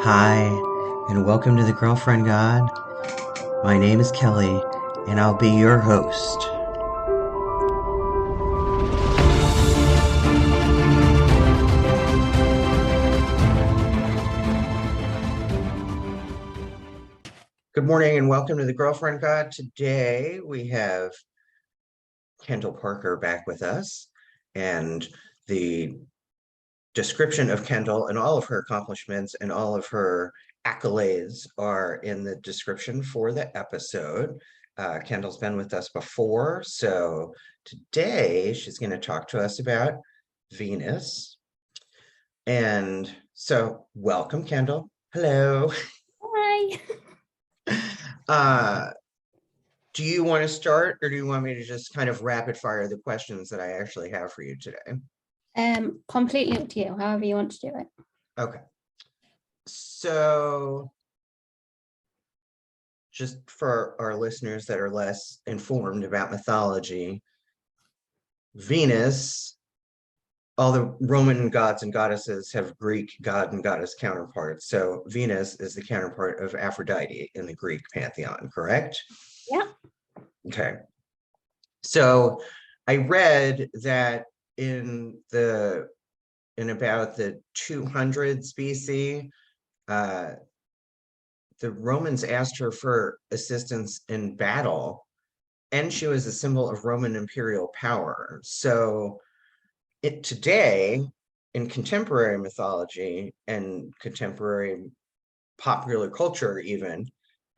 Hi, and welcome to the Girlfriend God. My name is Kelly, and I'll be your host. Good morning, and welcome to the Girlfriend God. Today we have Kendal Parker back with us, and the description of Kendal and all of her accomplishments and all of her accolades are in the description for the episode. Kendal's been with us before, so today she's going to talk to us about Venus. And so, welcome, Kendal. Hello. Hi. Uh, do you want to start, or do you want me to just kind of rapid fire the questions that I actually have for you today? Completely up to you, however you want to do it. Okay. So, just for our listeners that are less informed about mythology, Venus, all the Roman gods and goddesses have Greek god and goddess counterparts. So Venus is the counterpart of Aphrodite in the Greek pantheon, correct? Yeah. Okay. So I read that in about the 200s BC, the Romans asked her for assistance in battle, and she was a symbol of Roman imperial power. So today, in contemporary mythology and contemporary popular culture even,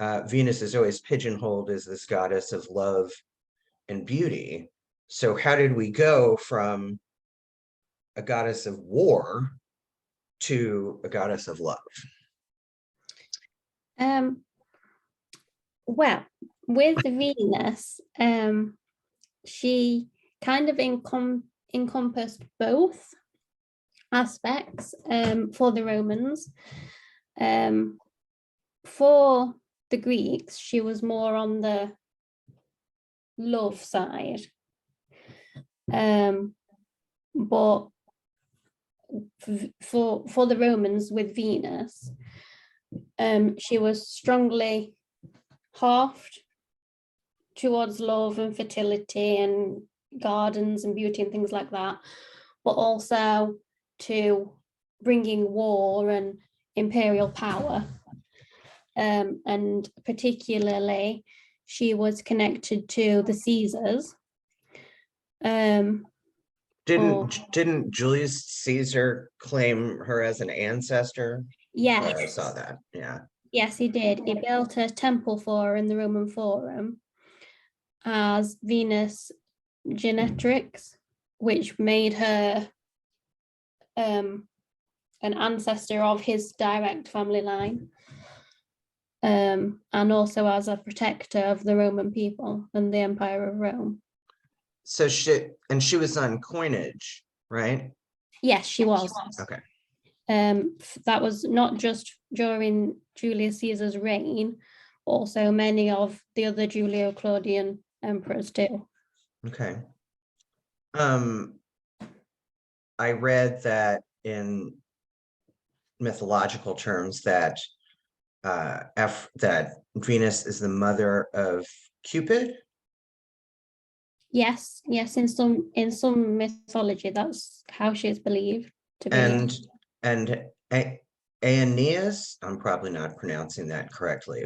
Venus is always pigeonholed as this goddess of love and beauty. So how did we go from a goddess of war to a goddess of love? Well, with Venus, she kind of encompassed both aspects for the Romans. For the Greeks, she was more on the love side. But for the Romans with Venus, she was strongly halved towards love and fertility and gardens and beauty and things like that, but also to bringing war and imperial power. And particularly, she was connected to the Caesars. Didn't Julius Caesar claim her as an ancestor? Yes. I saw that. Yeah. Yes, he did. He built a temple for her in the Roman Forum as Venus Genetrix, which made her an ancestor of his direct family line, and also as a protector of the Roman people and the Empire of Rome. So she was on coinage, right? Yes, she was. Okay. That was not just during Julius Caesar's reign, also many of the other Julio-Claudian emperors too. Okay. I read that in mythological terms that that Venus is the mother of Cupid. Yes, in some mythology, that's how she is believed to be. And Aeneas, I'm probably not pronouncing that correctly,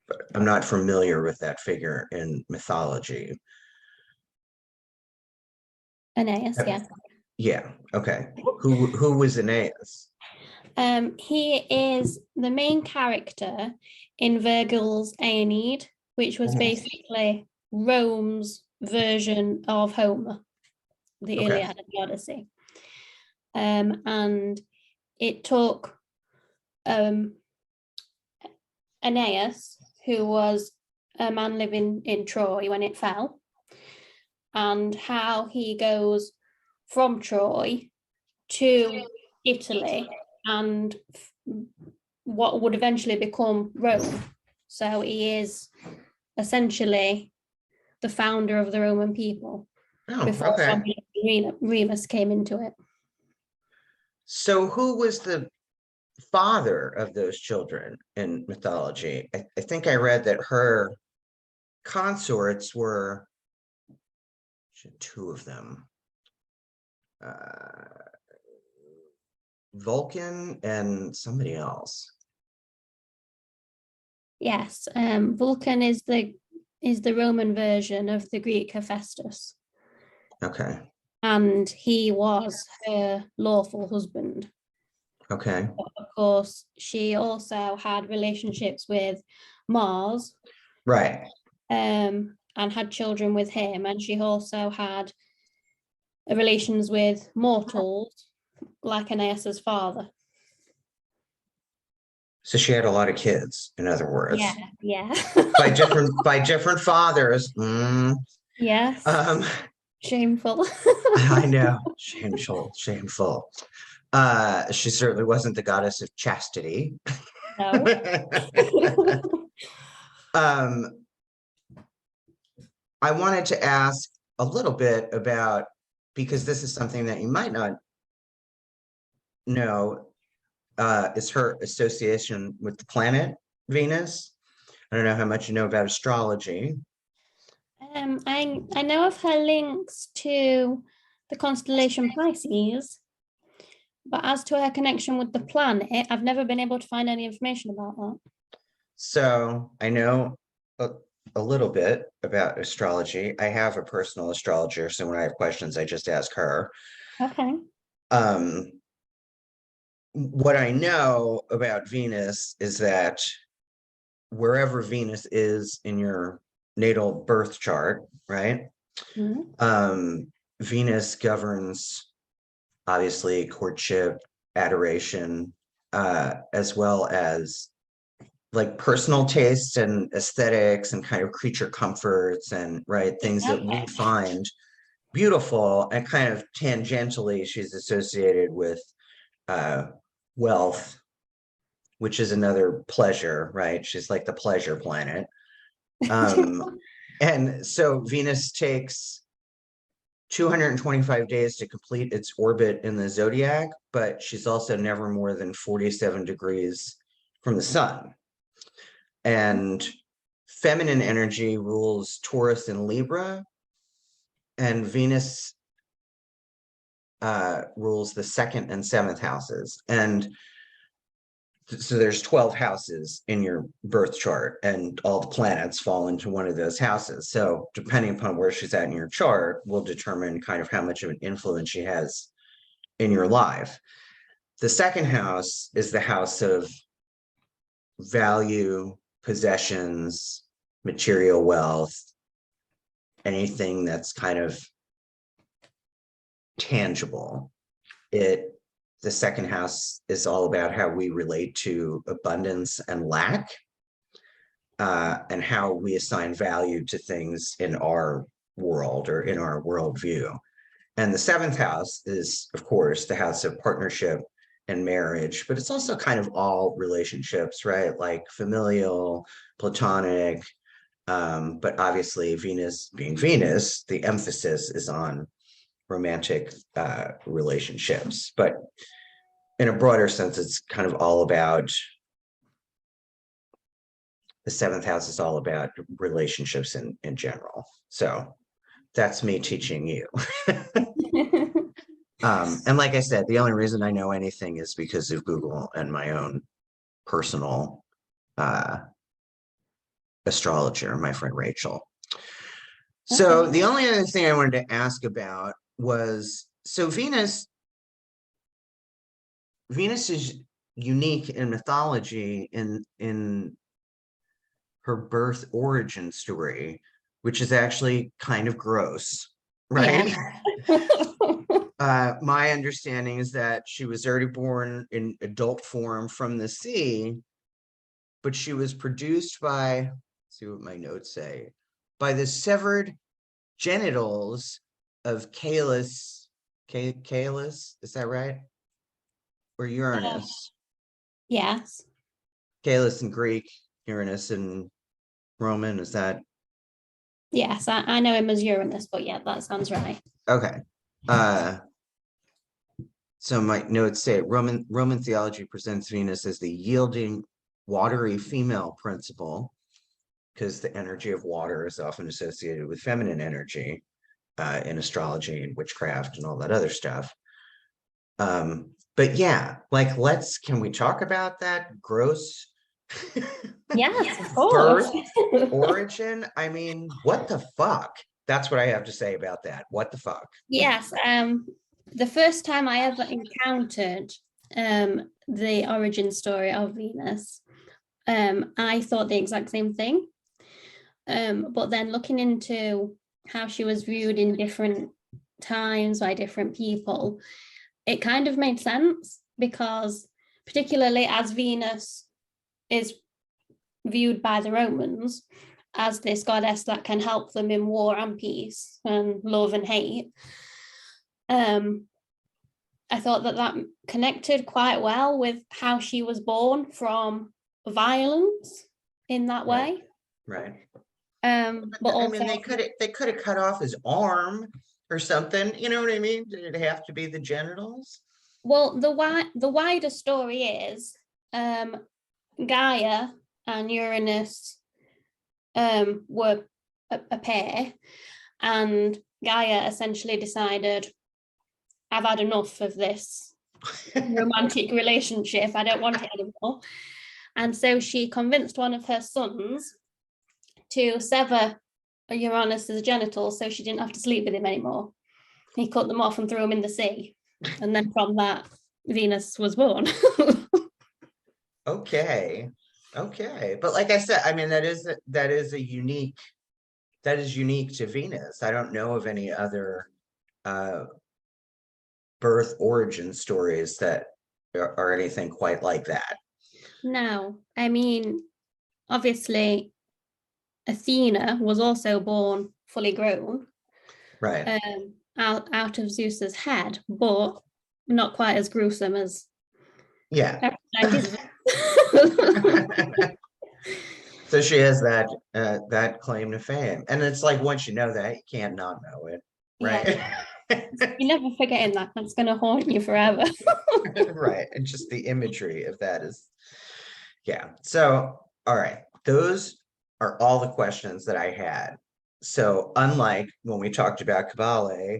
but I'm not familiar with that figure in mythology. Aeneas, yeah. Yeah, okay. Who was Aeneas? He is the main character in Virgil's Aeneid, which was basically Rome's version of Homer, the Iliad and the Odyssey. And it took Aeneas, who was a man living in Troy when it fell, and how he goes from Troy to Italy and what would eventually become Rome. So he is essentially the founder of the Roman people before Remus came into it. So who was the father of those children in mythology. I think I read that her consorts were two of them, Vulcan and somebody else. Yes, Vulcan is the Roman version of the Greek Hephaestus, Okay. and he was her lawful husband. Okay. But of course, she also had relationships with Mars, Right. and had children with him, and she also had relations with mortals, like Aeneas's father. So she had a lot of kids, in other Yeah, words, yeah. by different fathers. Yes, shameful. I know, shameful, shameful. She certainly wasn't the goddess of chastity. No. um, I wanted to ask a little bit about, because this is something that you might not know, is her association with the planet Venus. I don't know how much you know about astrology. I know of her links to the constellation Pisces, but as to her connection with the planet, I've never been able to find any information about that. So I know a little bit about astrology. I have a personal astrologer, so when I have questions, I just ask her. Okay. Um, what I know about Venus is that wherever Venus is in your natal birth chart, right? Mhm. Venus governs obviously courtship, adoration, as well as like personal tastes and aesthetics and kind of creature comforts and right things that we find beautiful, and kind of tangentially she's associated with wealth, which is another pleasure, right? She's like the pleasure planet. And so Venus takes 225 days to complete its orbit in the zodiac, but she's also never more than 47 degrees from the sun. And feminine energy rules Taurus and Libra, and Venus rules the second and seventh houses. And so there's 12 houses in your birth chart, and all the planets fall into one of those houses. So depending upon where she's at in your chart will determine kind of how much of an influence she has in your life. The second house is the house of value, possessions, material wealth, anything that's kind of tangible. The second house is all about how we relate to abundance and lack, and how we assign value to things in our world or in our worldview. And the seventh house is, of course, the house of partnership and marriage, but it's also kind of all relationships, right? Like familial, platonic, but obviously Venus being Venus, the emphasis is on romantic relationships. But in a broader sense, it's kind of all about, the seventh house is all about relationships in general. So that's me teaching you. And like I said, the only reason I know anything is because of Google and my own personal astrologer, my friend Rachel. So Okay. the only other thing I wanted to ask about was, so Venus is unique in mythology in her birth origin story, which is actually kind of gross, right? My understanding is that she was already born in adult form from the sea, but she was produced by, let's see what my notes say, by the severed genitals of Caelus. Caelus, is that right? Or Uranus? Yes. Caelus in Greek, Uranus in Roman, is that? Yes, I know him as Uranus, but yeah, that sounds right. Okay. So my notes say Roman theology presents Venus as the yielding, watery female principle, because the energy of water is often associated with feminine energy in astrology and witchcraft and all that other stuff. But yeah, like can we talk about that gross Yes, of course. birth origin? I mean, what the fuck? That's what I have to say about that. What the fuck? Yes, the first time I ever encountered the origin story of Venus, I thought the exact same thing. But then looking into how she was viewed in different times by different people, it kind of made sense, because particularly as Venus is viewed by the Romans as this goddess that can help them in war and peace and love and hate, I thought that connected quite well with how she was born from violence in that way. Right. But I also, mean, they could have cut off his arm or something. You know what I mean? Did it have to be the genitals? well, the wider story is Gaia and Uranus were a pair, and Gaia essentially decided, I've had enough of this romantic relationship. I don't want it anymore. And so she convinced one of her sons to sever Uranus's genitals so she didn't have to sleep with him anymore. He cut them off and threw them in the sea. And then from that, Venus was born. Okay. But like I said, I mean, that is unique to Venus. I don't know of any other birth origin stories that are anything quite like that. No, I mean, obviously, Athena was also born fully grown, Right. out of Zeus's head, but not quite as gruesome as Yeah. Aphrodite's. So she has that claim to fame. And it's like, once you know that, you can't not know it. Right. You're never forgetting that. That's going to haunt you forever. Right. And just the imagery of that is, yeah. So, all right. Those are all the questions that I had. So, unlike when we talked about Kabbalah,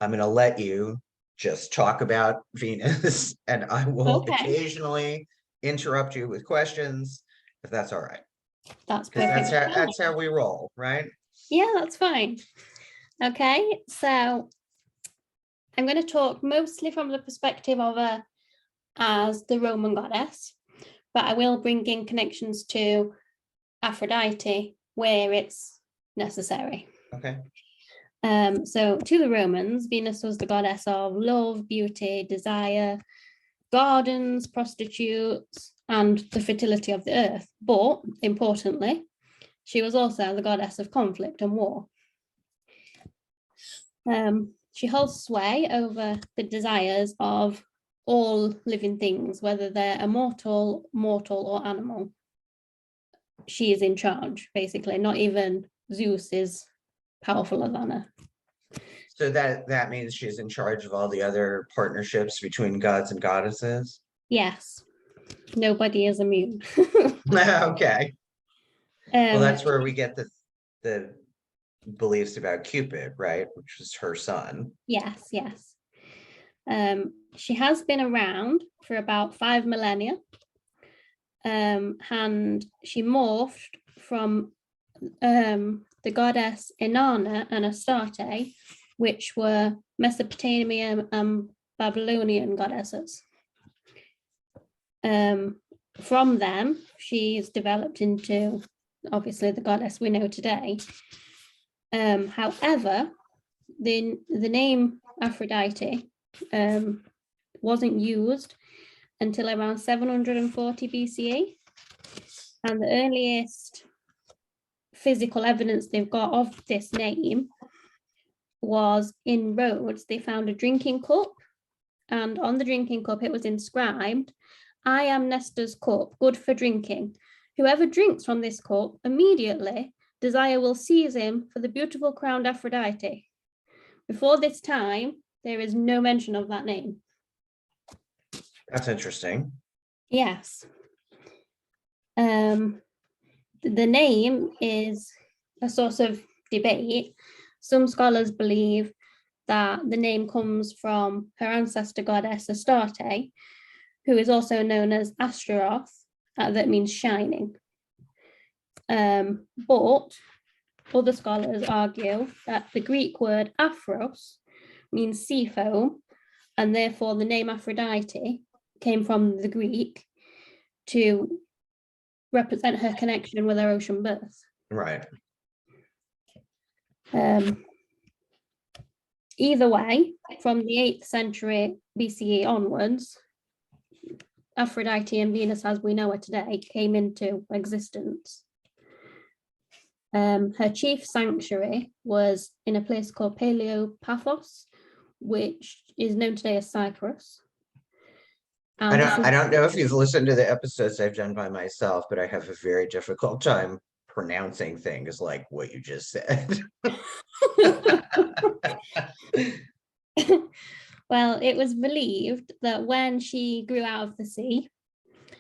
I'm going to let you just talk about Venus, and I will Okay, occasionally interrupt you with questions, if that's all right. that's Because perfect. that's how we roll, right? Yeah, that's fine. Okay, so I'm going to talk mostly from the perspective of her as the Roman goddess, but I will bring in connections to Aphrodite where it's necessary. Okay. So to the Romans, Venus was the goddess of love, beauty, desire, gardens, prostitutes, and the fertility of the earth. But importantly, she was also the goddess of conflict and war. She holds sway over the desires of all living things, whether they're immortal, mortal, or animal. She is in charge, basically. Not even Zeus is powerful than her. So that means she's in charge of all the other partnerships between gods and goddesses. Yes, nobody is immune. Okay. Well, that's Um, where we get the beliefs about Cupid, right? Which was her son. yes. She has been around for about 5 millennia. And she morphed from the goddess Inanna and Astarte, which were Mesopotamian and Babylonian goddesses. From them, she's developed into obviously the goddess we know today. However, the name Aphrodite wasn't used until around 740 BCE. And the earliest physical evidence they've got of this name was in Rhodes. They found a drinking cup, and on the drinking cup it was inscribed, "I am Nestor's cup, good for drinking. Whoever drinks from this cup, immediately desire will seize him for the beautiful crowned Aphrodite." Before this time, there is no mention of that name. That's interesting. Yes. The name is a source of debate. Some scholars believe that the name comes from her ancestor goddess Astarte, who is also known as Astaroth, that means shining. But other scholars argue that the Greek word aphros means sea foam, and therefore the name Aphrodite came from the Greek to represent her connection with her ocean birth. Right. Either way, from the 8th century BCE onwards, Aphrodite and Venus as we know her today came into existence. Her chief sanctuary was in a place called Paphos, which is known today as Cyprus. I don't know if you've listened to the episodes I've done by myself, but I have a very difficult time pronouncing things like what you just said. Well, it was believed that when she grew out of the sea,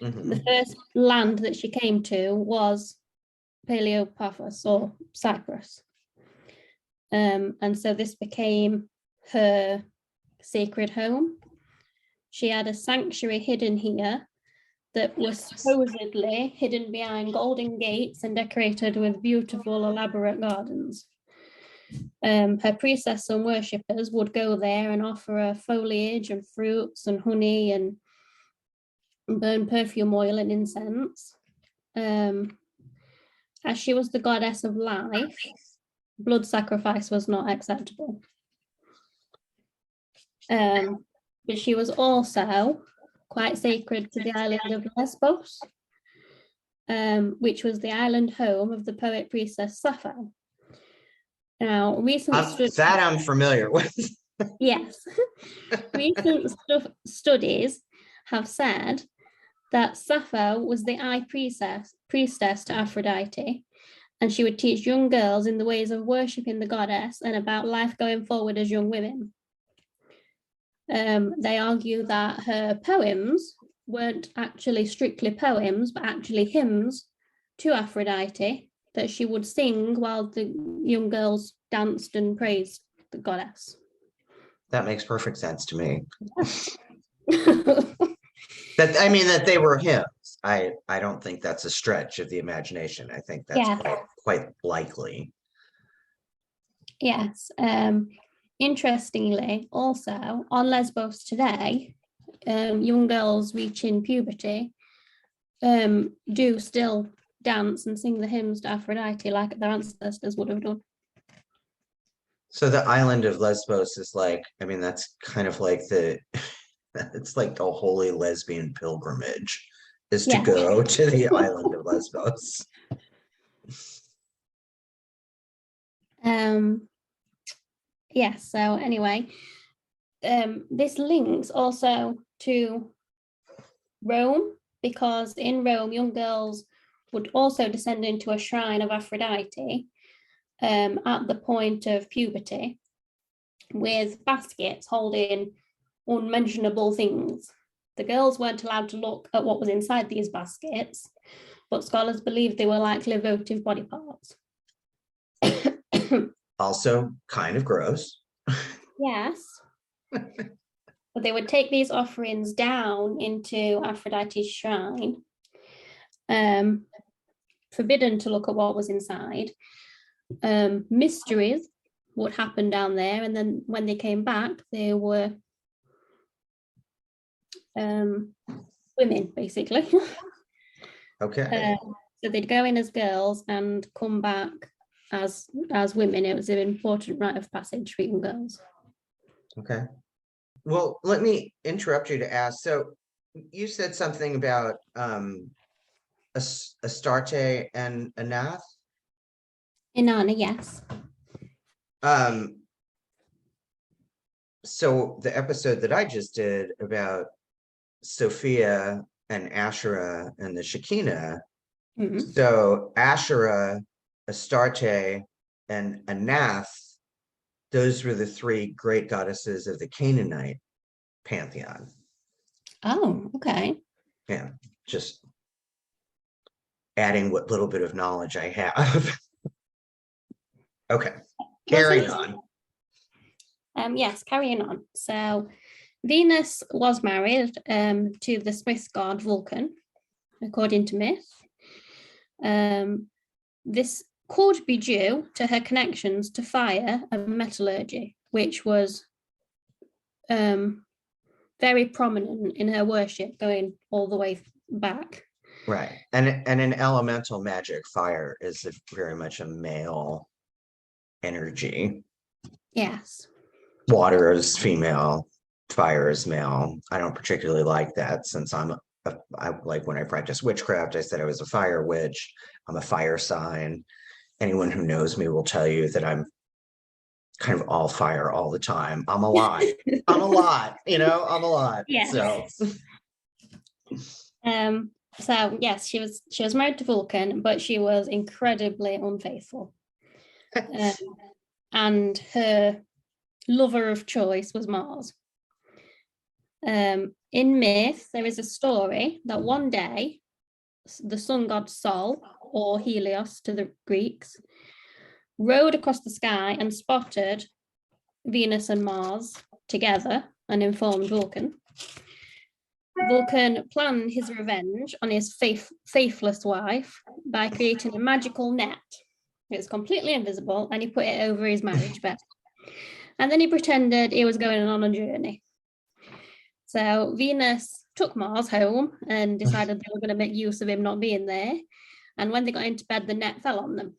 Mhm. the first land that she came to was Paphos or Cyprus. And so this became her sacred home. She had a sanctuary hidden here that was supposedly hidden behind golden gates and decorated with beautiful, elaborate gardens. Her priestess and worshippers would go there and offer her foliage and fruits and honey and burn perfume oil and incense. As she was the goddess of life, blood sacrifice was not acceptable. But she was also quite sacred to the island of Lesbos, which was the island home of the poet priestess Sappho. Now, that I'm familiar with. Yes, recent studies have said that Sappho was the high priestess to Aphrodite, and she would teach young girls in the ways of worshipping the goddess and about life going forward as young women. They argue that her poems weren't actually strictly poems, but actually hymns to Aphrodite that she would sing while the young girls danced and praised the goddess. That makes perfect sense to me. That they were hymns. I don't think that's a stretch of the imagination. I think that's quite likely. Yes. Interestingly, also on Lesbos today, young girls reaching puberty do still dance and sing the hymns to Aphrodite like their ancestors would have done. So the island of Lesbos is like, that's kind of like it's like the holy lesbian pilgrimage is to go to the island of Lesbos. Yes, so anyway, this links also to Rome, because in Rome, young girls would also descend into a shrine of Aphrodite at the point of puberty, with baskets holding unmentionable things. The girls weren't allowed to look at what was inside these baskets, but scholars believed they were likely votive body parts. Also kind of gross. Yes. But they would take these offerings down into Aphrodite's shrine, forbidden to look at what was inside. Mysteries would happen down there, and then when they came back, they were women, basically. Okay. So they'd go in as girls and come back as women. It was an important rite of passage for young girls. Okay. Well, let me interrupt you to ask. So you said something about Astarte and Anath? Inanna, yes. So the episode that I just did about Sophia and Asherah and the Shekinah. Mm-hmm. So Asherah, Astarte, and Anath, those were the three great goddesses of the Canaanite pantheon. Oh, okay. Yeah, just adding what little bit of knowledge I have. Okay, Was carrying it? on. Yes, carrying on. So Venus was married to the Swiss god Vulcan, according to myth. This could be due to her connections to fire and metallurgy, which was very prominent in her worship going all the way back. Right. And in elemental magic, fire is very much a male energy. Yes. Water is female, fire is male. I don't particularly like that since I like when I practice witchcraft, I said I was a fire witch. I'm a fire sign. Anyone who knows me will tell you that I'm kind of all fire all the time. I'm a lot. I'm a lot, I'm a lot. Yes. So yes, she was married to Vulcan, but she was incredibly unfaithful. And her lover of choice was Mars. In myth, there is a story that one day the sun god Sol, or Helios to the Greeks, rode across the sky and spotted Venus and Mars together and informed Vulcan. Vulcan planned his revenge on his faithless wife by creating a magical net. It was completely invisible and he put it over his marriage bed. And then he pretended he was going on a journey. So Venus took Mars home and decided they were going to make use of him not being there. And when they got into bed, the net fell on them.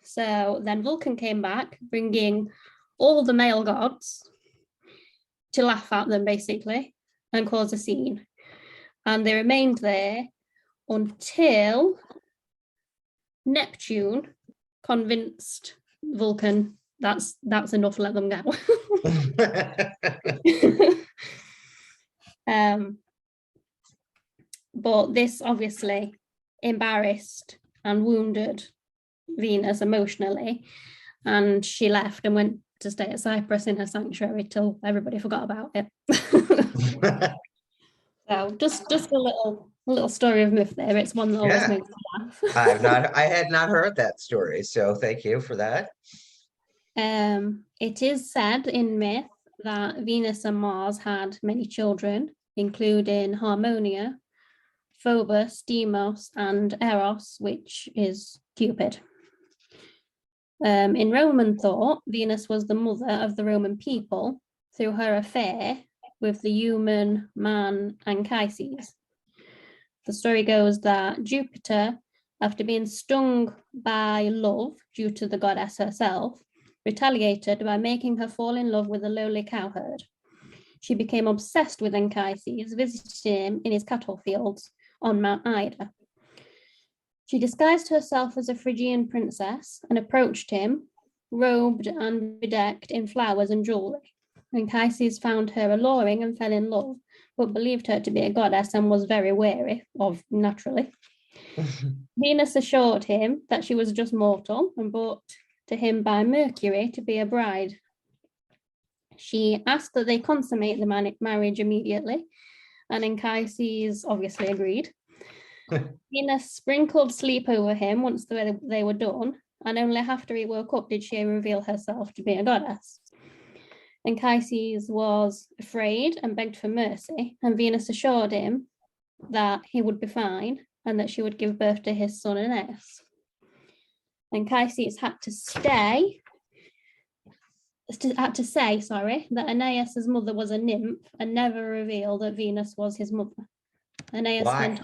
So then Vulcan came back, bringing all the male gods to laugh at them, basically, and cause a scene. And they remained there until Neptune convinced Vulcan that's enough, let them go. But this obviously embarrassed and wounded Venus emotionally, and she left and went to stay at Cyprus in her sanctuary till everybody forgot about it. So just a little story of myth there. It's one that always makes me laugh. I had not heard that story, so thank you for that. It is said in myth that Venus and Mars had many children, including Harmonia, Phobos, Deimos, and Eros, which is Cupid. In Roman thought, Venus was the mother of the Roman people through her affair with the human man Anchises. The story goes that Jupiter, after being stung by love due to the goddess herself, retaliated by making her fall in love with a lowly cowherd. She became obsessed with Anchises, visiting him in his cattle fields on Mount Ida. She disguised herself as a Phrygian princess and approached him, robed and bedecked in flowers and jewelry. Anchises found her alluring and fell in love, but believed her to be a goddess and was very wary of, naturally. Venus assured him that she was just mortal and brought to him by Mercury to be a bride. She asked that they consummate the marriage immediately, and Anchises obviously agreed. Venus sprinkled sleep over him once they were done, and only after he woke up did she reveal herself to be a goddess. Anchises was afraid and begged for mercy, and Venus assured him that he would be fine and that she would give birth to his son Aeneas. Anchises had to say that Aeneas's mother was a nymph and never revealed that Venus was his mother. Aeneas went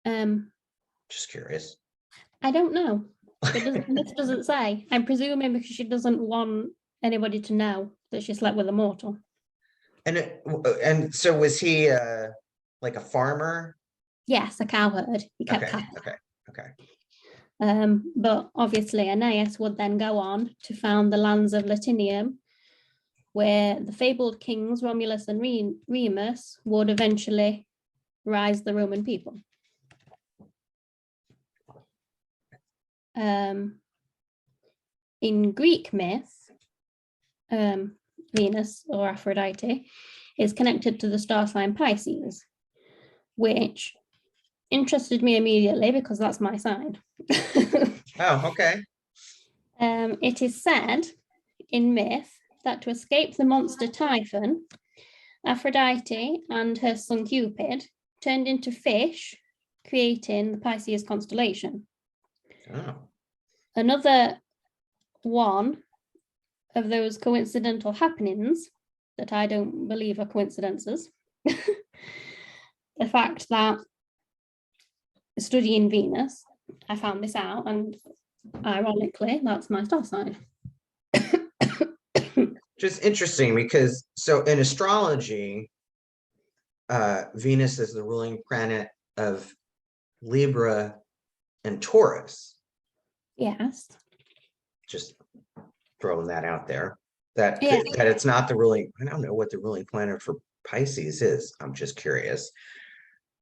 on. Just curious. I don't know. This doesn't say. I'm presuming because she doesn't want anybody to know that she slept with a mortal. And so was he like a farmer? Yes, a cowherd. He kept cattle. Okay. But obviously Aeneas would then go on to found the lands of Latinium, where the fabled kings Romulus and Remus would eventually rise the Roman people. In Greek myth, Venus or Aphrodite is connected to the star sign Pisces, which interested me immediately because that's my sign. Oh, okay. It is said in myth that to escape the monster Typhon, Aphrodite and her son Cupid turned into fish, creating the Pisces constellation. Oh. Another one of those coincidental happenings that I don't believe are coincidences, the fact that studying Venus, I found this out, and ironically, that's my star sign. Just interesting because so in astrology, Venus is the ruling planet of Libra and Taurus. Yes. Just throwing that out there. That Yeah. that it's not the ruling. I don't know what the ruling planet for Pisces is. I'm just curious.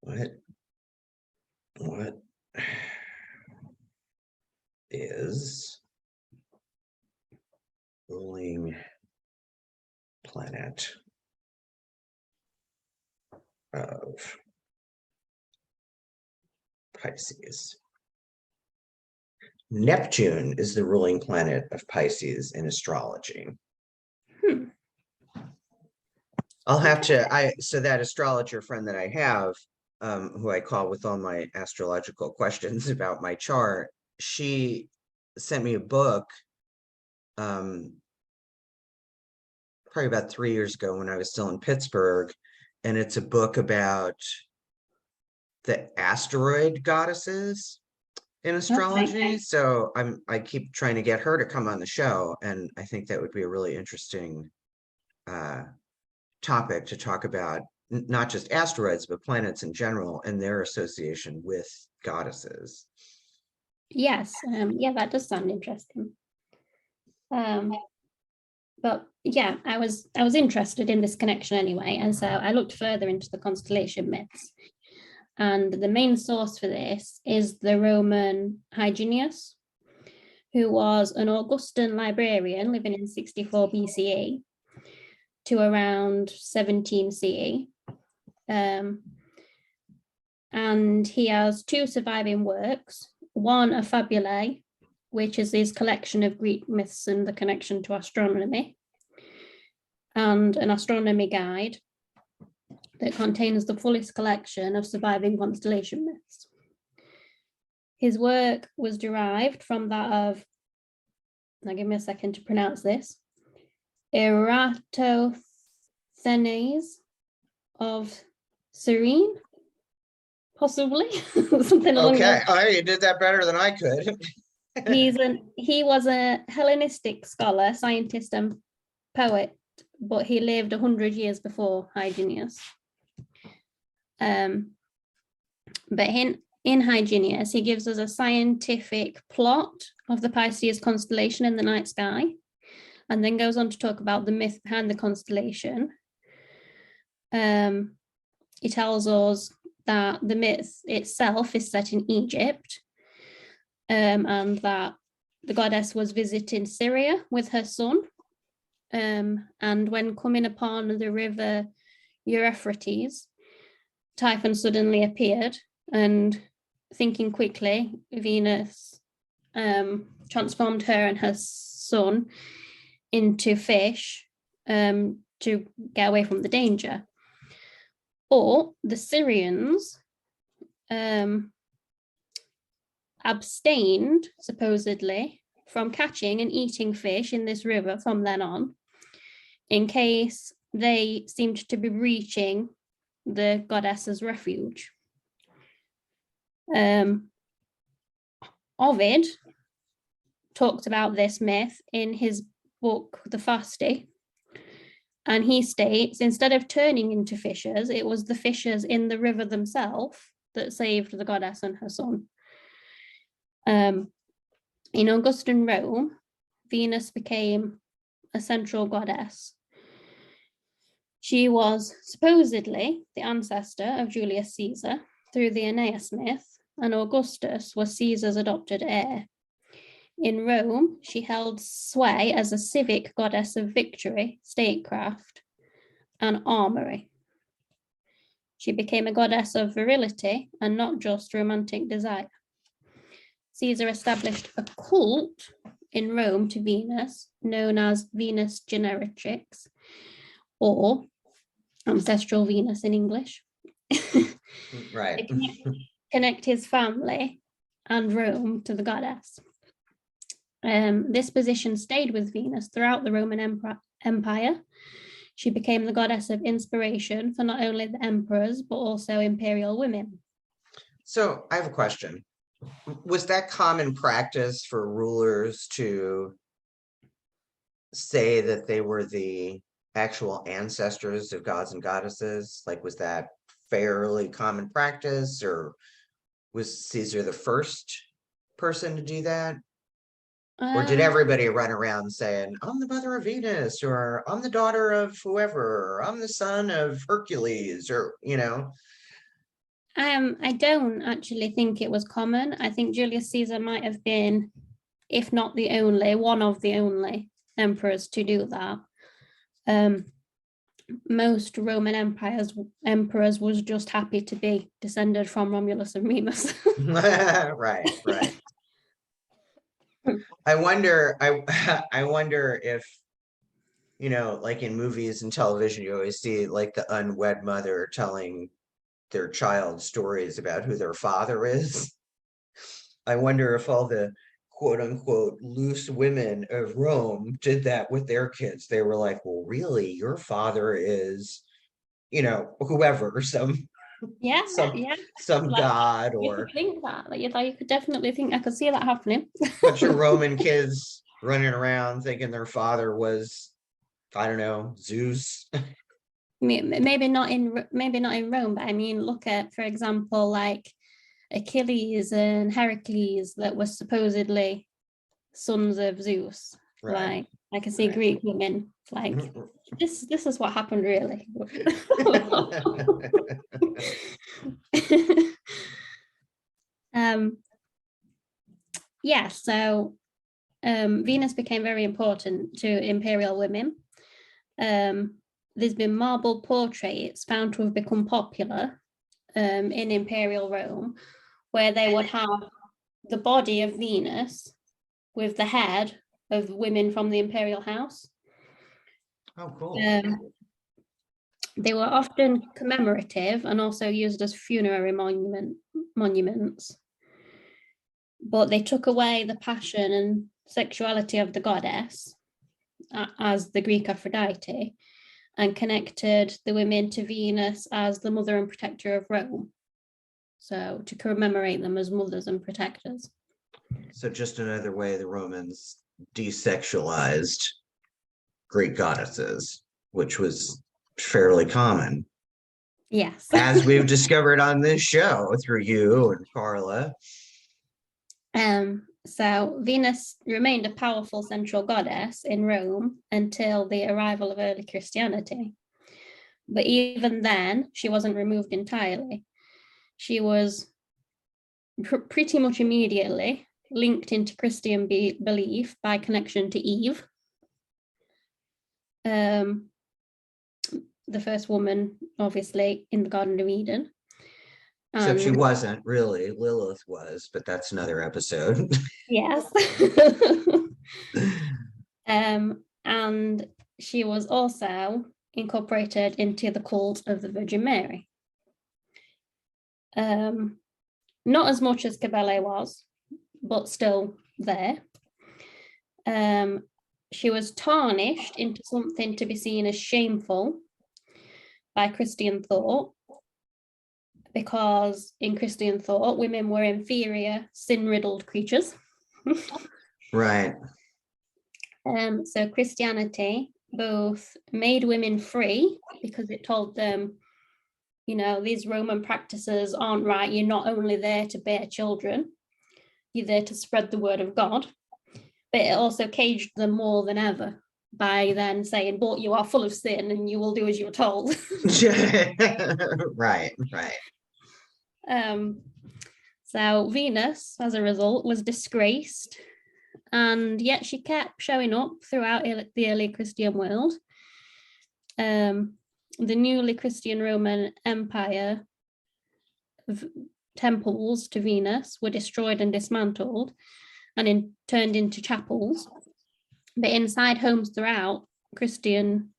What is ruling planet of Pisces? Neptune is the ruling planet of Pisces in astrology. I'll have to, so that astrologer friend that I have, who I call with all my astrological questions about my chart, she sent me a book, probably about 3 years ago when I was still in Pittsburgh, and it's a book about the asteroid goddesses in astrology. Okay. So I keep trying to get her to come on the show, and I think that would be a really interesting topic to talk about, not just asteroids, but planets in general and their association with goddesses. Yes. Yeah, that does sound interesting. But yeah, I was interested in this connection anyway, and so I looked further into the constellation myths. And the main source for this is the Roman Hyginus, who was an Augustan librarian living in 64 BCE to around 17 CE. And he has two surviving works, one a fabulae, which is his collection of Greek myths and the connection to astronomy, and an astronomy guide that contains the fullest collection of surviving constellation myths. His work was derived from that of, now give me a second to pronounce this, Eratosthenes of Cyrene, possibly, something along Okay, those. you did that better than I could. He was a Hellenistic scholar, scientist, and poet, but he lived 100 years before Hyginus. But in Hyginus, he gives us a scientific plot of the Pisces constellation in the night sky, and then goes on to talk about the myth behind the constellation. He tells us that the myth itself is set in Egypt, and that the goddess was visiting Syria with her son, and when coming upon the river Euphrates, Typhon suddenly appeared, and thinking quickly, Venus transformed her and her son into fish to get away from the danger. But the Syrians abstained, supposedly, from catching and eating fish in this river from then on, in case they seemed to be reaching the goddess's refuge. Ovid talked about this myth in his book, The Fasti, and he states, instead of turning into fishes, it was the fishes in the river themselves that saved the goddess and her son. In Augustan Rome, Venus became a central goddess. She was supposedly the ancestor of Julius Caesar through the Aeneas myth, and Augustus was Caesar's adopted heir. In Rome, she held sway as a civic goddess of victory, statecraft, and armory. She became a goddess of virility and not just romantic desire. Caesar established a cult in Rome to Venus, known as Venus Generatrix, or ancestral Venus in English. Right. Connect his family and Rome to the goddess. This position stayed with Venus throughout the Roman Empire. She became the goddess of inspiration for not only the emperors, but also imperial women. So I have a question. Was that common practice for rulers to say that they were the actual ancestors of gods and goddesses? Like, was that fairly common practice, or was Caesar the first person to do that? Or did everybody run around saying, I'm the mother of Venus, or I'm the daughter of whoever, or I'm the son of Hercules, or, I don't actually think it was common. I think Julius Caesar might have been, if not the only, one of the only emperors to do that. Most Roman emperors was just happy to be descended from Romulus and Remus. Right. I wonder if, like in movies and television, you always see like the unwed mother telling their child stories about who their father is. I wonder if all the quote unquote loose women of Rome did that with their kids. They were like, well, really, your father is, whoever, some Yeah. some Like, god, you or could think that. Like, you could definitely think, I could see that happening. bunch of Roman kids running around thinking their father was, I don't know, Zeus. Maybe not in Rome, but I mean, look at, for example, like Achilles and Heracles that were supposedly sons of Zeus. Right. Like, I can see Greek women like this is what happened really. So Venus became very important to imperial women. There's been marble portraits found to have become popular in imperial Rome, where they would have the body of Venus with the head of women from the imperial house. Oh, cool. They were often commemorative and also used as funerary monuments. But they took away the passion and sexuality of the goddess as the Greek Aphrodite and connected the women to Venus as the mother and protector of Rome. So to commemorate them as mothers and protectors. So just another way the Romans desexualized Greek goddesses, which was fairly common. Yes. As we've discovered on this show through you and Carla. So Venus remained a powerful central goddess in Rome until the arrival of early Christianity. But even then, she wasn't removed entirely. She was pretty much immediately linked into Christian belief by connection to Eve, the first woman, obviously, in the Garden of Eden. Except she wasn't really, Lilith was, but that's another episode. Yes. And she was also incorporated into the cult of the Virgin Mary. Not as much as Cybele was, but still there. She was tarnished into something to be seen as shameful by Christian thought, because in Christian thought, women were inferior, sin-riddled creatures. Right. So Christianity both made women free because it told them, these Roman practices aren't right. You're not only there to bear children, you're there to spread the word of God. But it also caged them more than ever by then saying, but you are full of sin and you will do as you're told. Right. So Venus, as a result, was disgraced, and yet she kept showing up throughout the early Christian world. the newly Christian Roman Empire temples to Venus were destroyed and dismantled and turned into chapels. But inside homes throughout Christian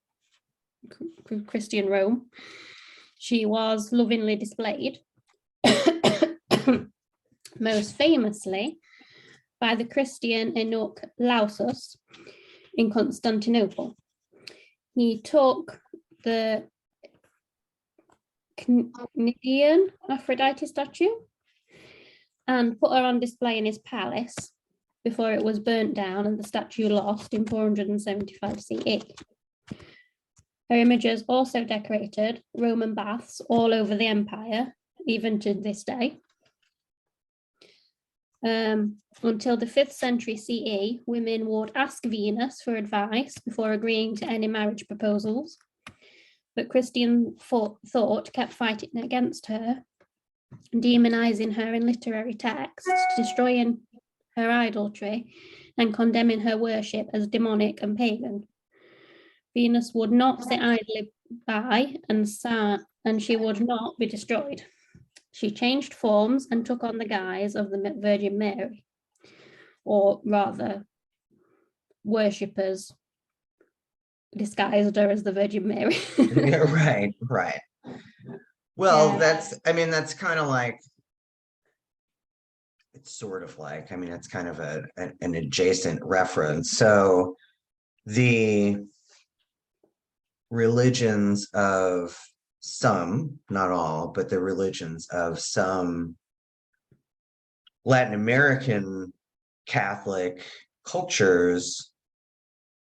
Rome, she was lovingly displayed, most famously by the Christian eunuch Lausus in Constantinople. He took the Cnidian Aphrodite statue and put her on display in his palace before it was burnt down and the statue lost in 475 CE. Her images also decorated Roman baths all over the empire, even to this day. Until the 5th century CE, women would ask Venus for advice before agreeing to any marriage proposals. But Christian thought kept fighting against her, demonizing her in literary texts, destroying her idolatry, and condemning her worship as demonic and pagan. Venus would not sit idly by and she would not be destroyed. She changed forms and took on the guise of the Virgin Mary, or rather, worshippers disguised her as the Virgin Mary. Right. Well, Yeah. that's kind of like, it's sort of like, it's kind of an adjacent reference. So the religions of some, not all, but the religions of some Latin American Catholic cultures,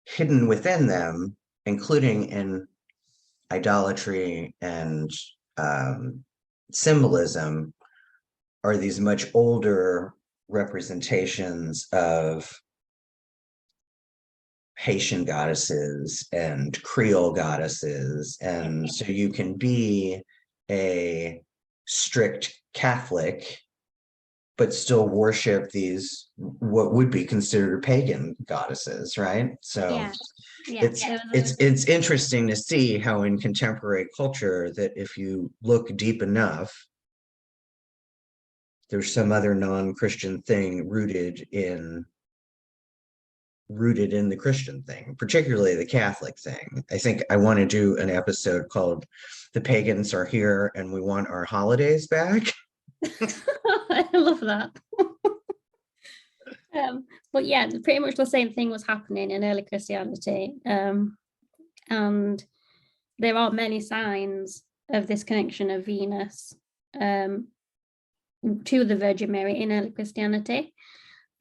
hidden within them, including in idolatry and symbolism, are these much older representations of Haitian goddesses and Creole goddesses. And so you can be a strict Catholic, but still worship these, what would be considered pagan goddesses, right? So it's interesting to see how in contemporary culture that if you look deep enough, there's some other non-Christian thing rooted in the Christian thing, particularly the Catholic thing. I think I want to do an episode called "The Pagans Are Here and We Want Our Holidays Back." I love that. But yeah, pretty much the same thing was happening in early Christianity. And there are many signs of this connection of Venus to the Virgin Mary in early Christianity.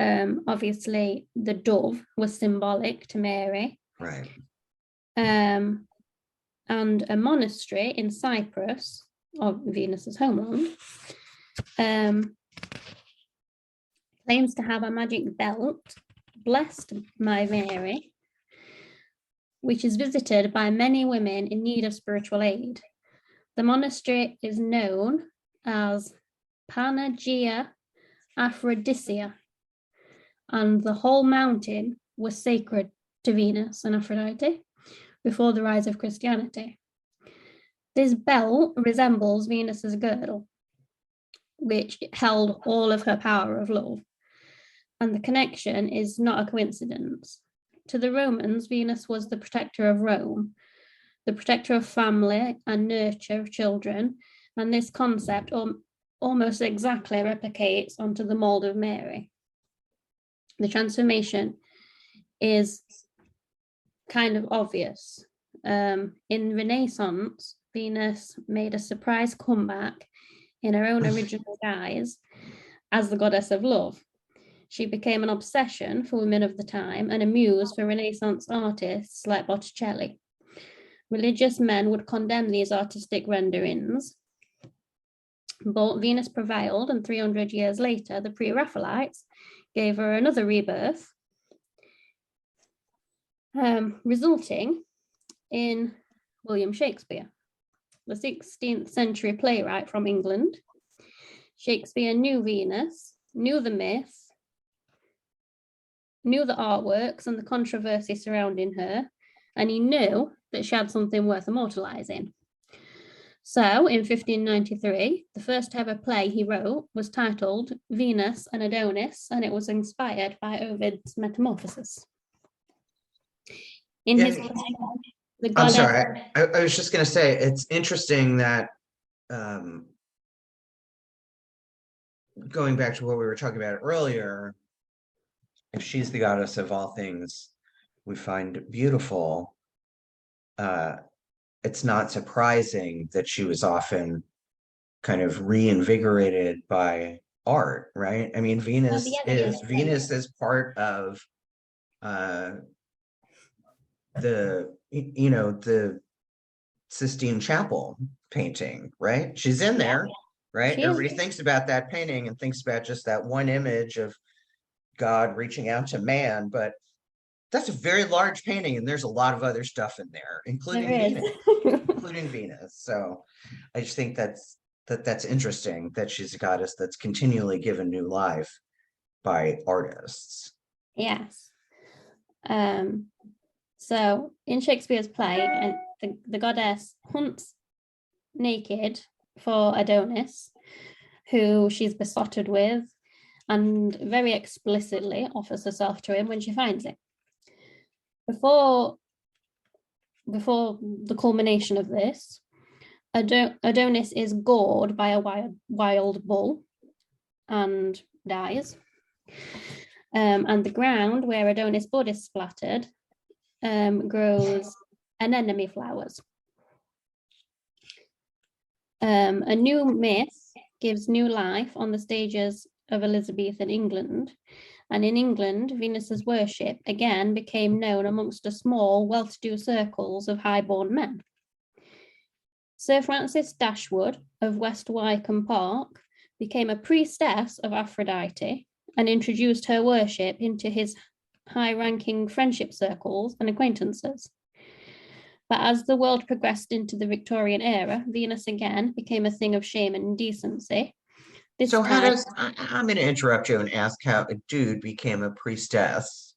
Obviously, the dove was symbolic to Mary. Right. And a monastery in Cyprus, or Venus's homeland, claims to have a magic belt blessed by Mary, which is visited by many women in need of spiritual aid. The monastery is known as Panagia Aphrodisia, and the whole mountain was sacred to Venus and Aphrodite before the rise of Christianity. This belt resembles Venus's girdle, which held all of her power of love. And the connection is not a coincidence. To the Romans, Venus was the protector of Rome, the protector of family and nurture of children, and this concept almost exactly replicates onto the mold of Mary. The transformation is kind of obvious. In Renaissance, Venus made a surprise comeback in her own original guise as the goddess of love. She became an obsession for women of the time and a muse for Renaissance artists like Botticelli. Religious men would condemn these artistic renderings, but Venus prevailed, and 300 years later, the Pre-Raphaelites gave her another rebirth, resulting in William Shakespeare, the 16th century playwright from England. Shakespeare knew Venus, knew the myth, knew the artworks and the controversy surrounding her, and he knew that she had something worth immortalizing. So in 1593, the first ever play he wrote was titled Venus and Adonis, and it was inspired by Ovid's Metamorphoses. In his play, the I'm goddess... sorry, I was just going to say, it's interesting that going back to what we were talking about earlier, if she's the goddess of all things we find beautiful, it's not surprising that she was often kind of reinvigorated by art, right? I mean, Venus is part of the Sistine Chapel painting, right? She's in there, right? Everybody thinks about that painting and thinks about just that one image of God reaching out to man, but that's a very large painting, and there's a lot of other stuff in there, including Venus. So I just think that's interesting that she's a goddess that's continually given new life by artists. Yes. So in Shakespeare's play, the goddess hunts naked for Adonis, who she's besotted with, and very explicitly offers herself to him when she finds it. Before the culmination of this, Adonis is gored by a wild bull and dies. And the ground where Adonis' blood is splattered grows anemone flowers. A new myth gives new life on the stages of Elizabethan England. And in England, Venus's worship again became known amongst a small, well-to-do circles of high-born men. Sir Francis Dashwood of West Wycombe Park became a priestess of Aphrodite and introduced her worship into his high-ranking friendship circles and acquaintances. But as the world progressed into the Victorian era, Venus again became a thing of shame and indecency. I'm going to interrupt you and ask how a dude became a priestess.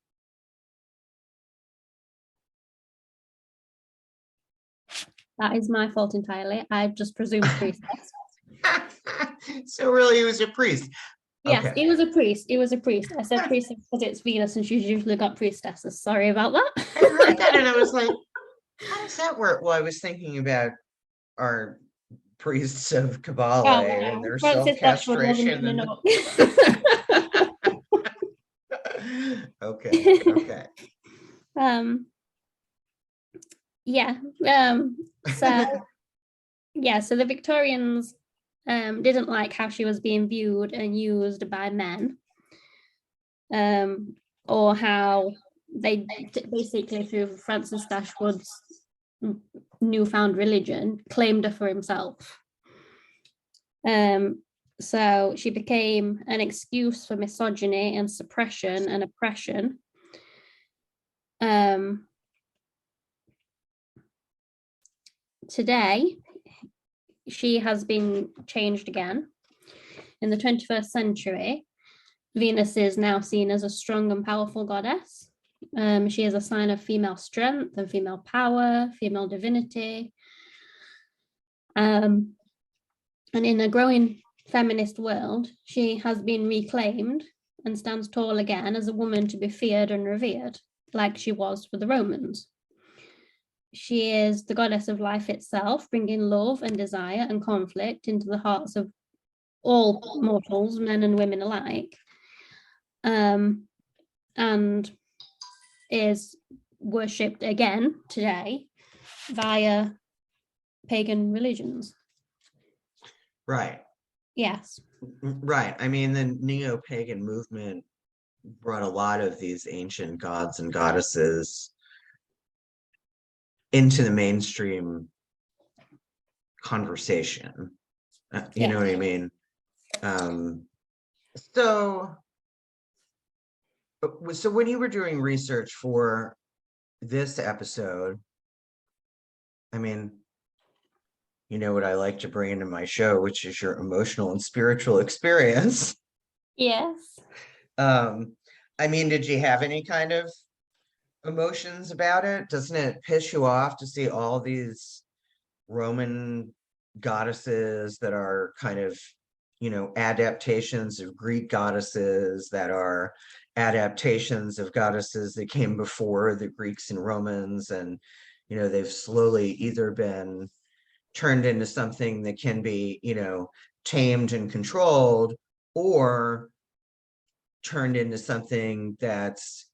That is my fault entirely. I just presumed priestess. So really, he was a priest. Yes, okay. He was a priest. He was a priest. I said priestess because it's Venus and she's usually got priestesses. Sorry about that. I heard that and I was like, how does that work? Well, I was thinking about our priests of Kabbalah and their self-castration. Okay. So the Victorians didn't like how she was being viewed and used by men, or how they basically, through Francis Dashwood's newfound religion, claimed her for himself. So she became an excuse for misogyny and suppression and oppression. Today, she has been changed again. In the 21st century, Venus is now seen as a strong and powerful goddess. She is a sign of female strength and female power, female divinity. And in a growing feminist world, she has been reclaimed and stands tall again as a woman to be feared and revered, like she was for the Romans. She is the goddess of life itself, bringing love and desire and conflict into the hearts of all mortals, men and women alike, and is worshipped again today via pagan religions. Right. Yes. Right. I mean, the neo-pagan movement brought a lot of these ancient gods and goddesses into the mainstream conversation. You know what I mean? So when you were doing research for this episode, I mean, you know what I like to bring into my show, which is your emotional and spiritual experience. Yes. I mean, did you have any kind of emotions about it? Doesn't it piss you off to see all these Roman goddesses that are kind of, adaptations of Greek goddesses that are adaptations of goddesses that came before the Greeks and Romans, and they've slowly either been turned into something that can be, tamed and controlled, or turned into something that's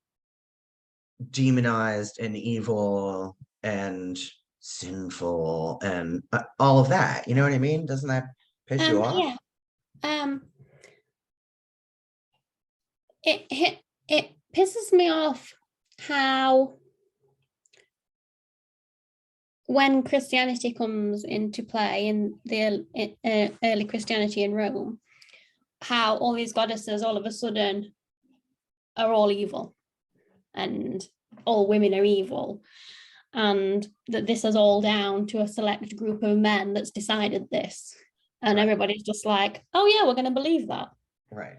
demonized and evil and sinful and all of that. You know what I mean? Doesn't that piss you off? Yeah. It pisses me off how when Christianity comes into play in the early Christianity in Rome, how all these goddesses all of a sudden are all evil and all women are evil, and that this is all down to a select group of men that's decided this, and everybody's just like, oh yeah, we're going to believe that. Right.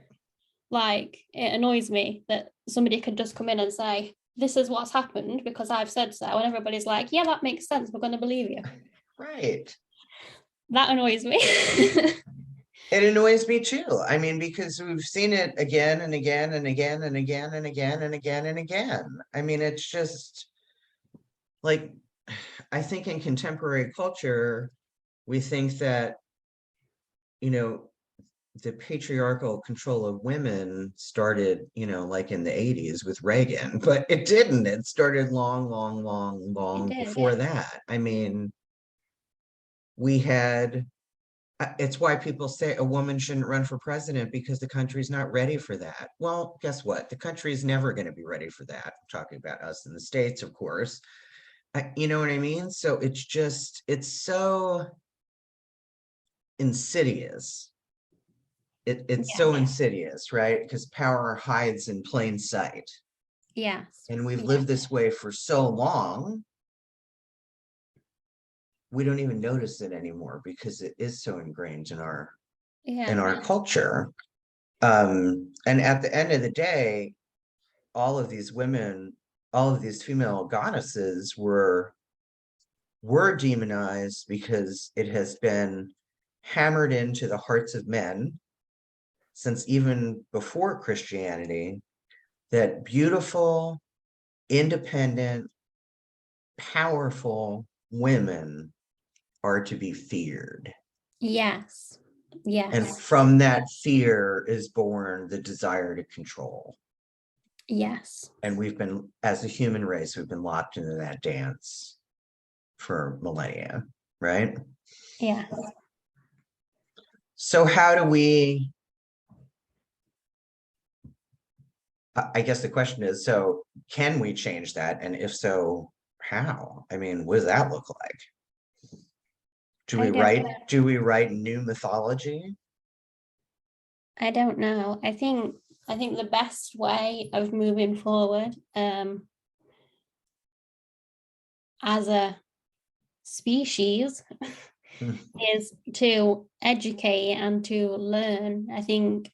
Like, it annoys me that somebody could just come in and say, this is what's happened because I've said so, and everybody's like, yeah, that makes sense, we're going to believe you. Right. That annoys me. It annoys me too. I mean, because we've seen it again and again and again and again and again and again and again. I mean, it's just like, I think in contemporary culture, we think that, the patriarchal control of women started, like in the 80s with Reagan, but it didn't. It started long, long, long, long before that. I mean, we had, it's why people say a woman shouldn't run for president because the country's not ready for that. Well, guess what? The country is never going to be ready for that. I'm talking about us in the States, of course. You know what I mean? So it's so insidious. It's so insidious, right? Because power hides in plain sight. Yes. And we've lived this way for so long, we don't even notice it anymore because it is so ingrained in our culture. And at the end of the day, all of these women, all of these female goddesses were demonized because it has been hammered into the hearts of men since even before Christianity that beautiful, independent, powerful women are to be feared. Yes. Yes. And from that fear is born the desire to control. Yes. And we've been, as a human race, we've been locked into that dance for millennia, right? Yeah. So how do we, I guess the question is, so can we change that? And if so, how? I mean, what does that look like? Do we write new mythology? I don't know. I think the best way of moving forward as a species is to educate and to learn. I think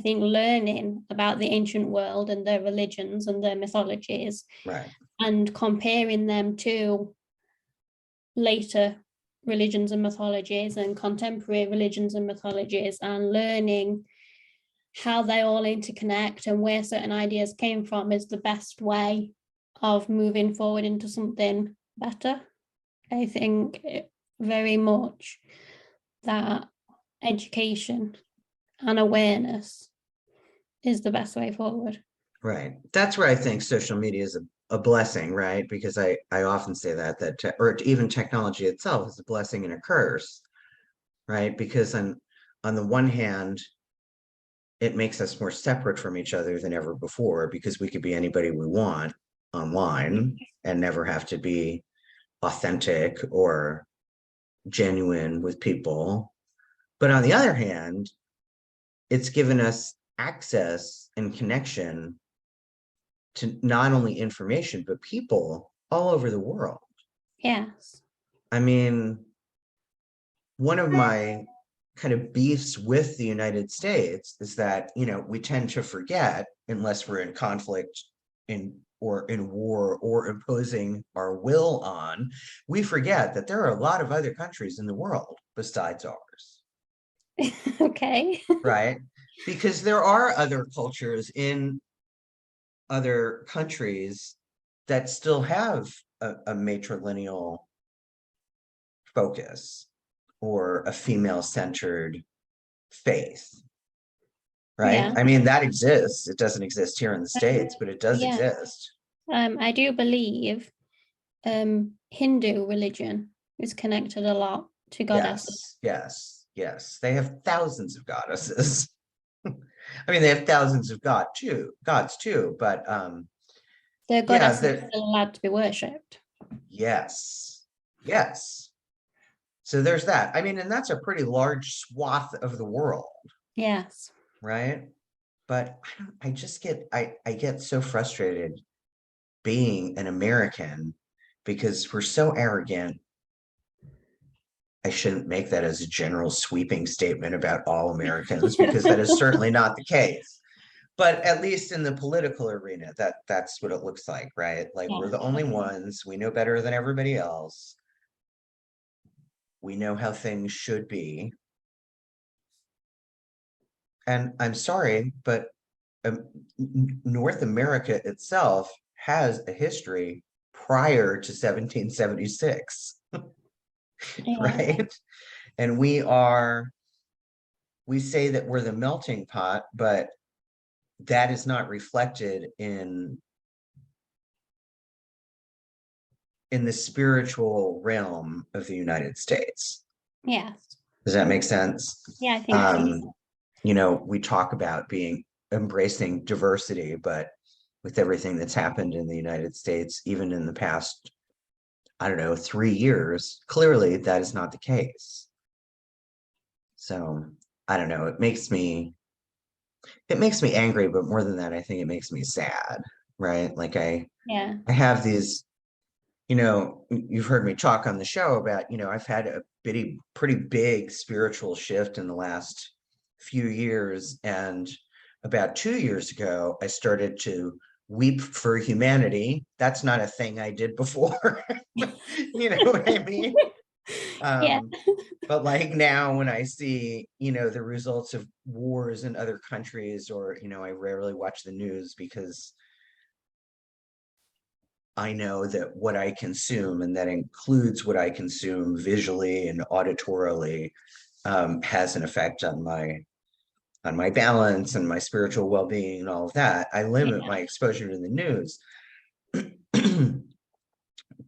learning about the ancient world and their religions and their mythologies, right, and comparing them to later religions and mythologies and contemporary religions and mythologies, and learning how they all interconnect and where certain ideas came from is the best way of moving forward into something better. I think very much that education and awareness is the best way forward. right. That's where I think social media is a blessing, right? Because I often say or even technology itself is a blessing and a curse, right? Because on the one hand, it makes us more separate from each other than ever before because we could be anybody we want online and never have to be authentic or genuine with people. But on the other hand, it's given us access and connection to not only information, but people all over the world. Yes. I mean, one of my kind of beefs with the United States is that, we tend to forget, unless we're in conflict in or in war or imposing our will on, we forget that there are a lot of other countries in the world besides ours, Okay. right? Because there are other cultures in other countries that still have a matrilineal focus or a female-centered faith, right? Yeah. I mean, that exists. It doesn't exist here in the States, but it does Yeah. exist. I do believe Hindu religion is connected a lot to goddesses. Yes, yes, yes. They have thousands of goddesses. I mean, they have thousands of gods too, but The yeah, goddesses are still allowed to be worshipped. yes, yes. So there's that. I mean, and that's a pretty large swath of the world, Yes. right? But I just get I get so frustrated being an American because we're so arrogant. I shouldn't make that as a general sweeping statement about all Americans because that is certainly not the case. But at least in the political arena, that's what it looks like, right? Like we're Yeah. the only ones, we know better than everybody else. We know how things should be. And I'm sorry, but North America itself has a history prior to 1776, Yeah. right? And we say that we're the melting pot, but that is not reflected in the spiritual realm of the United States. Yes. Does that make sense? Yeah, I think so. You know, we talk about being embracing diversity, but with everything that's happened in the United States, even in the past, I don't know, 3 years, clearly that is not the case. So I don't know, it makes me angry, but more than that, I think it makes me sad, right? Like Yeah. I have these, you know, you've heard me talk on the show about, you know, I've had a pretty big spiritual shift in the last few years. And about 2 years ago, I started to weep for humanity. That's not a thing I did before. You know what I mean? Yeah. Um, but like now when I see, you know, the results of wars in other countries, or, you know, I rarely watch the news because I know that what I consume, and that includes what I consume visually and auditorily, has an effect on my balance and my spiritual well-being and all of that. I limit Yeah. my exposure to the news.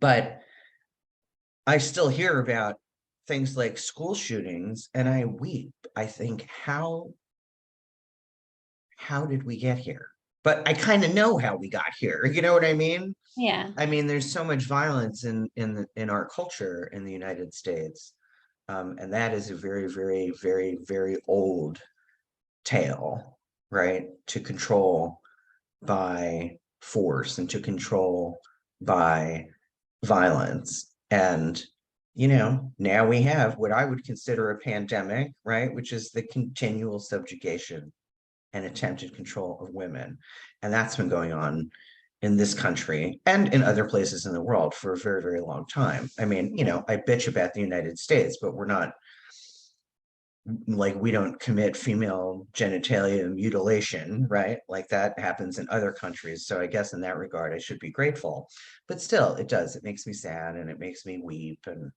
But I still hear about things like school shootings and I weep. I think, how did we get here? But I kind of know how we got here. You know what I mean? Yeah. I mean, there's so much violence in our culture in the United States, and that is a very, very, very, very old tale, right? To control by force and to control by violence. And, you know, now we have what I would consider a pandemic, right? Which is the continual subjugation and attempted control of women. And that's been going on in this country and in other places in the world for a very, very long time. I mean, you know, I bitch about the United States, but we're not, like, we don't commit female genitalia mutilation, right? Like that happens in other countries. So I guess in that regard, I should be grateful. But still, it does. It makes me sad and it makes me weep. And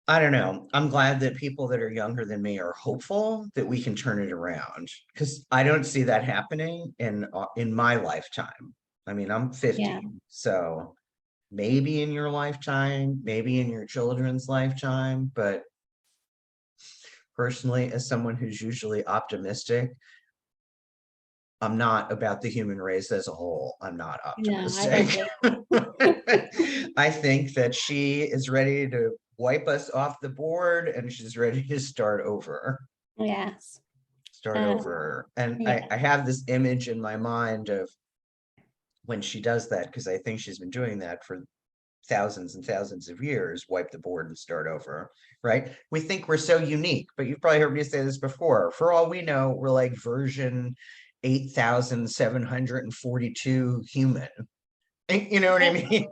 I don't know. I'm glad that people that are younger than me are hopeful that we can turn it around, because I don't see that happening in my lifetime. I mean, I'm 50, Yeah. so maybe in your lifetime, maybe in your children's lifetime, but personally, as someone who's usually optimistic, I'm not about the human race as a whole. I'm not No, I don't optimistic. believe. I think that she is ready to wipe us off the board and she's ready to start over. Yes. Start Um, over. And yeah. I have this image in my mind of when she does that, because I think she's been doing that for thousands and thousands of years, wipe the board and start over, right? We think we're so unique, but you've probably heard me say this before. For all we know, we're like version 8,742 human. You know what I mean?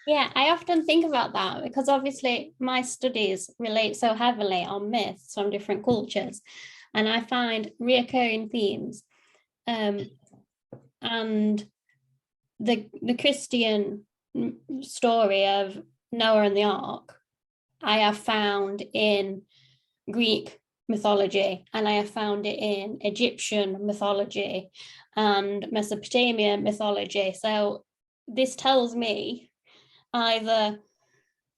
Yeah, I often think about that because obviously my studies relate so heavily on myths from different cultures, and I find reoccurring themes. And the Christian story of Noah and the Ark, I have found in Greek mythology, and I have found it in Egyptian mythology and Mesopotamian mythology. So this tells me either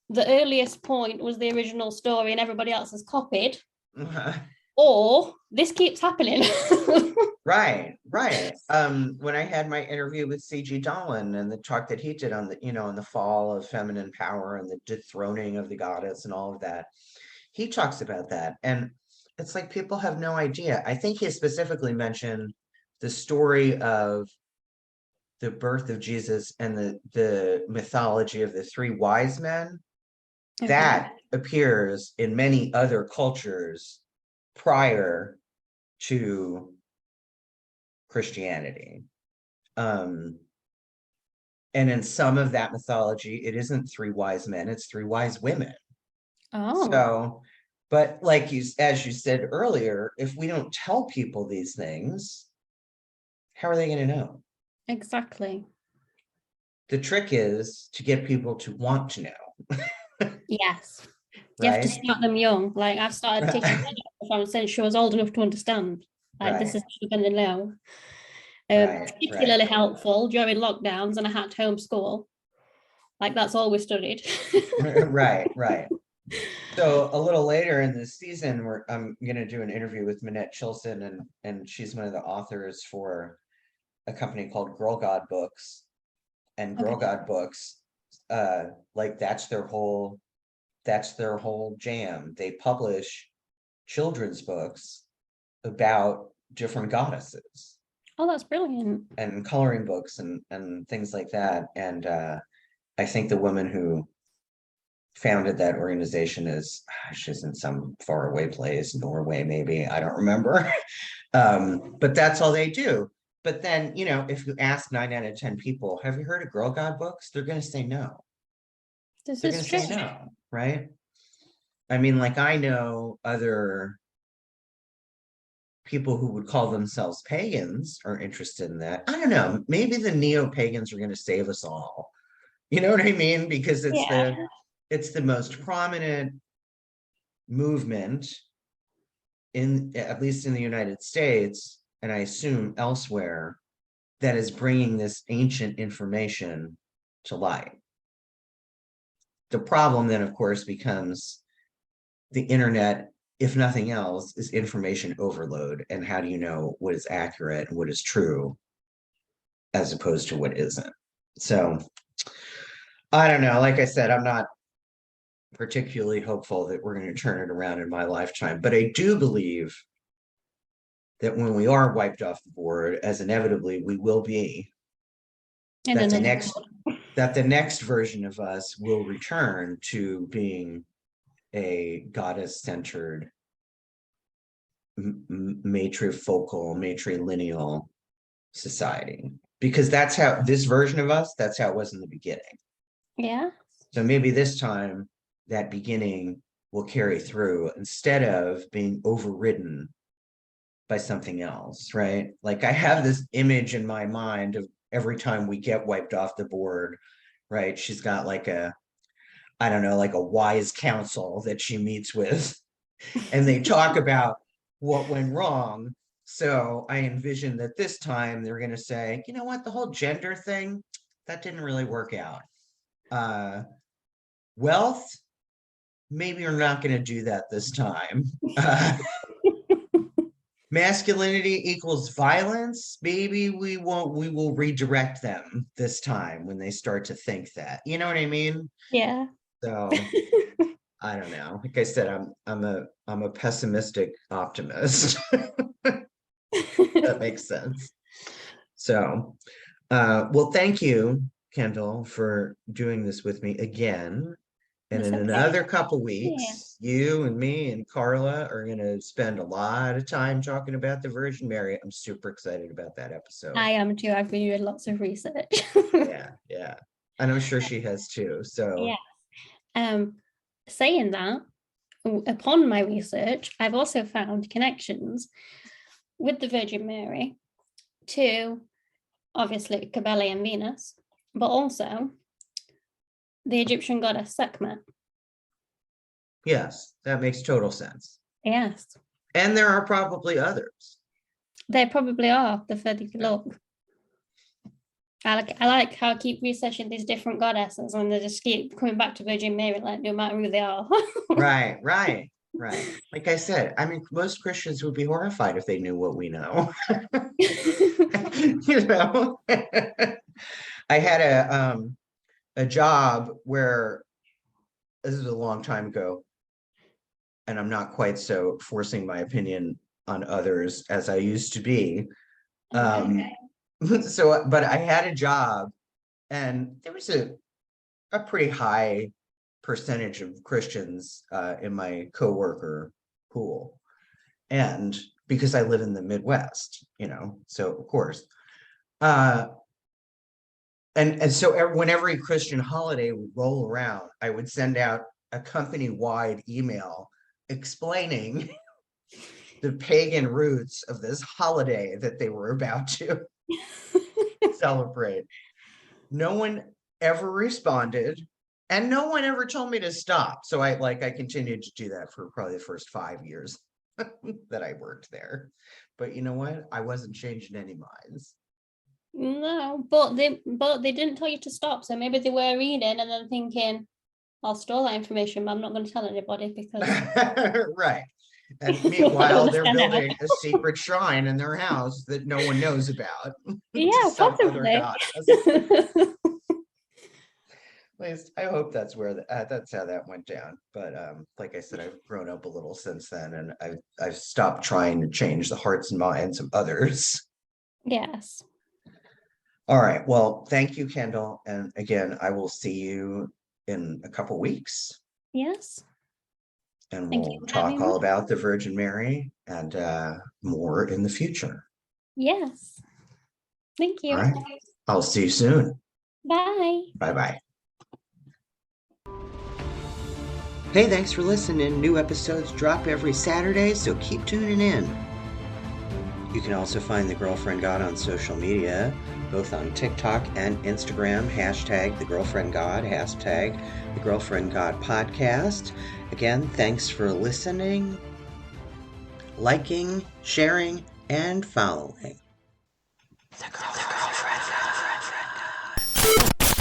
the earliest point was the original story and everybody else has copied, or this keeps happening. Right. When I had my interview with C.G. Dolan and the talk that he did on the, on the fall of feminine power and the dethroning of the goddess and all of that, he talks about that. And it's like people have no idea. I think he specifically mentioned the story of the birth of Jesus and the mythology of the three wise men. Okay. That appears in many other cultures prior to Christianity. And in some of that mythology, it isn't three wise men, it's three wise women. Oh, So, but like as you said earlier, if we don't tell people these things, how are they going to know? exactly. The trick is to get people to want to know, Yes. You have to right? start them young. Like I've started teaching from since she was old enough to understand. Like this is Right, what you're going to know. right. Particularly helpful during lockdowns and I had to homeschool. Like that's all we studied. Right. So a little later in the season, I'm going to do an interview with Minette Chilson, and she's one of the authors for a company called Girl God Books. And Girl Okay. God Books, like that's their whole jam. They publish children's books about different goddesses Oh, that's brilliant. and coloring books and things like that. And I think the woman who founded that organization she's in some faraway place, Norway maybe, I don't remember. But that's all they do. But then, if you ask 9 out of 10 people, have you heard of Girl God Books? They're going to say no. This They're going is to true. say no, right? I mean, like I know other people who would call themselves pagans are interested in that. I don't know. Maybe the neo-pagans are going to save us all. You know what I mean? Because Yeah. it's the most prominent movement in, at least in the United States, and I assume elsewhere, that is bringing this ancient information to light. The problem then, of course, becomes the internet, if nothing else, is information overload. And how do you know what is accurate and what is true as opposed to what isn't? So I don't know. Like I said, I'm not particularly hopeful that we're going to turn it around in my lifetime, but I do believe that when we are wiped off the board, as inevitably we will be, And that then the next version of us will return to being a goddess-centered, matrifocal, matrilineal society. Because that's how this version of us, that's how it was in the beginning. yeah. So maybe this time that beginning will carry through instead of being overridden by something else, right? Like I have this image in my mind of every time we get wiped off the board, right? She's got like I don't know, like a wise council that she meets with, and they talk about what went wrong. So I envision that this time they're going to say, you know what, the whole gender thing, that didn't really work out. Wealth, maybe we're not going to do that this time. Masculinity equals violence, maybe we will redirect them this time when they start to think that, you know what I mean? Yeah. So I don't know. Like I said, I'm a pessimistic optimist. That makes sense. So well, thank you, Kendall, for doing this with me again. And It's in okay. another couple Yeah. weeks, you and me and Carla are going to spend a lot of time talking about the Virgin Mary. I'm super excited about that episode. I am too. I've been doing lots of research. Yeah, yeah. And I'm sure she has too. So, Yeah. Saying that, upon my research, I've also found connections with the Virgin Mary to obviously Cybele and Venus, but also the Egyptian goddess Sekhmet. yes, that makes total sense. Yes, And there are probably others. they probably are the further you look. I like how I keep researching these different goddesses and they just keep coming back to Virgin Mary, like no matter who they are. Right, right, right. Like I said, I mean, most Christians would be horrified if they knew what we know. You know, I had a job where this is a long time ago, and I'm not quite so forcing my opinion on others as I used to be. Okay. So, but I had a job, and there was a pretty high percentage of Christians in my coworker pool. And because I live in the Midwest, you know, so of course. And so when every Christian holiday would roll around, I would send out a company-wide email explaining the pagan roots of this holiday that they were about to celebrate. No one ever responded, and no one ever told me to stop. So I continued to do that for probably the first 5 years that I worked there. But you know what? I wasn't changing any minds. No, but they didn't tell you to stop, so maybe they were reading and then thinking, I'll store that information, but I'm not going to tell anybody because Right. And meanwhile, they're Stand out. building a secret shrine in their house that no one knows about. Yeah, To some other possibly. goddess. At least I hope that's where that's how that went down. But like I said, I've grown up a little since then, and I've stopped trying to change the hearts and minds of others. Yes. All right. Well, thank you, Kendall. And again, I will see you in a couple weeks, Yes. and Thank we'll you for talk having all me. about the Virgin Mary and more in the future. Yes. Thank All you. right. I'll see you soon. Bye. Bye-bye. Hey, thanks for listening. New episodes drop every Saturday, so keep tuning in. You can also find The Girlfriend God on social media, both on TikTok and Instagram, hashtag The Girlfriend God, hashtag The Girlfriend God Podcast. Again, thanks for listening, liking, sharing, and following. The Girlfriend